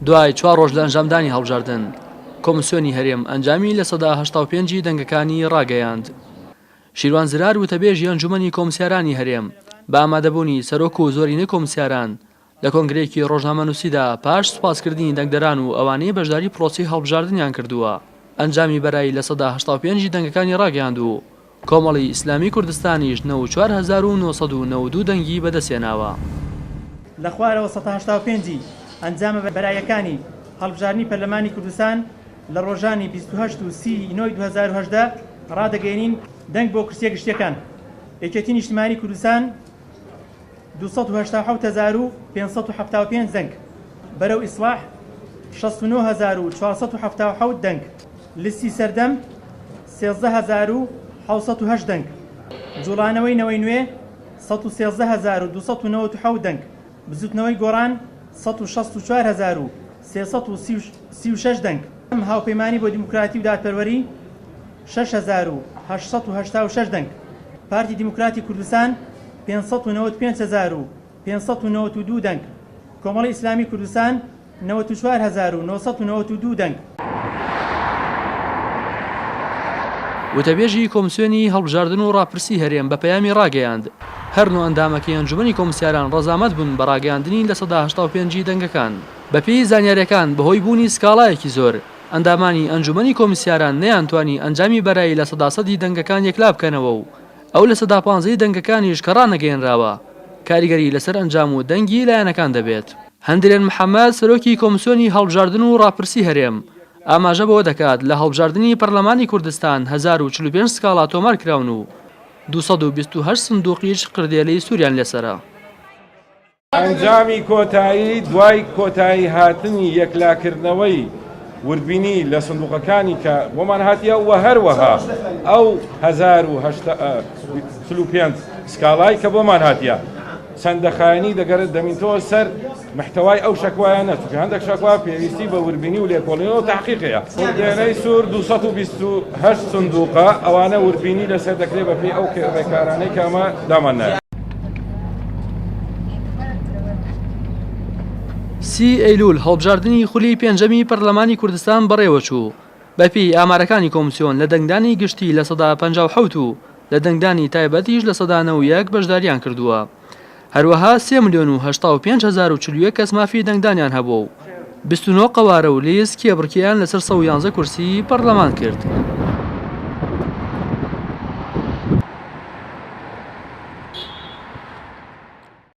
دوای 4 ڕۆژ لە ئەنجامدانی هەڵبژاردن کۆمسیۆنی هەرێم ئەنجامی لە سەدا 85 دەنگەکانی ڕاگەیاند. شیروان زرار وتەبێژی ئەنجومەنی کۆمسیارانی هەرێم بە ئامادەبوونی سەرۆک و زۆرینەی کۆمسیاران لە کۆنگرەیەکی ڕۆژنامەنووسیدا پاش سوپاسکردنی دەنگدەران و ئەوانەی بەشداری پرۆسی هەڵبژاردنیان کردووە ئەنجامی بەرایی لە سەدا 85 دەنگەکانی ڕاگەیاند و کۆمەڵی ئیسلامی کوردستانیش 4992 دەنگی بەدەستێناوە. لە خوارەوە 185 ئەنجامە بەرایەکانی هەڵبژاردننی پەرلەمانی کوردستان لە ڕۆژانی 28 و 30 2010 ڕادەگەێنین دەنگ بۆ کورسیە گشتیەکان. یەکێتی نیشتیمانی کوردستان 287575 دەنگ، بەرەو ئیسلاح 69477 دەنگ، لیستی سەردەم 13708 دەنگ، جوڵانەوەی نەوەی نوێ 113297 دەنگ، بزوتنەوەی گۆڕان 164336 دەنگ، هاوپەیمانی بۆ دیموکراتی و دادپەروەری 6886 دەنگ، پارتی دیموکراتی کوردستان 595592 دەنگ، کۆمەڵی ئیسلامی کوردستان 94992 دەنگ. وتەبێژی کۆمسیۆنی هەڵبژاردن و ڕاپرسی هەرێم بە پەیامی ڕاگەیاند هەرنوو ئەندامەکەی ئەنجومەنی کۆمسیاران ڕەزامەت بوون بە ڕاگەیاندنی لە سەدا 85 دەنگەکان. بەپێی زانیاریەکان بەهۆی بوونی سکاڵایەکی زۆر ئەندامانی ئەنجومەنی کۆمسیاران نەیانتوانی ئەنجامی بەرایی لە سەدا 100 دەنگەکان یەکلا بکەنەوە و ئەو لە سەدا 15 دەنگەکانیش کە ڕانەگەێنراوە کاریگەری لەسەر ئەنجام و دەنگی لایەنەکان دەبێت. هەندێرن محەممەد سەرۆکی کۆمسیۆنی هەڵبژاردن و ڕاپرسی هەرێم ئاماژە بەوە دەکات لە هەڵبژاردننی پەرلەمانی کوردستان 1045 سکاڵا تۆمار کراون و 228 سندوقیش قردێلەی سووریان لەسەرە. ئەنجامی کۆتایی دوای کۆتایی هاتنی یەکلاکردنەوەی وردبینی لە سندوقەکانی کە بۆمان هاتیە وە هەروەها ئەو 1035 سکاڵای کە بۆمان هاتیە چەندەخایەنی دەگەرت دەمینتەوە سەر محتەوای ئەو شەکوایانە چونکە هەندێک شەکوا پێویستی بە وردبینی و لێکۆڵینەوە تحقیقەیە. وردێنەی سوور 228 سندوقە ئەوانە وردبینی لەسەر دەکرێت بەپێی ئەو ڕێکارانەی کە ئەمە داماننایە. 30 ئەیلول هەڵبژاردننی خولی پێنجەمی پەرلەمانی کوردستان بەڕێوەچوو بەپێی ئامارەکانی کۆمسیۆن لە دەنگدانی گشتی لە سەدا 57 و لە دەنگدانی تایبەتیش لە سەدا 91 بەشداریان کردووە. هەروەها 3,055,041 کەس مافی دەنگدانیان هەبوو و 29 قەوارە و لیست کێبڕکیان لەسەر 111 کورسی پەرلەمان کرد.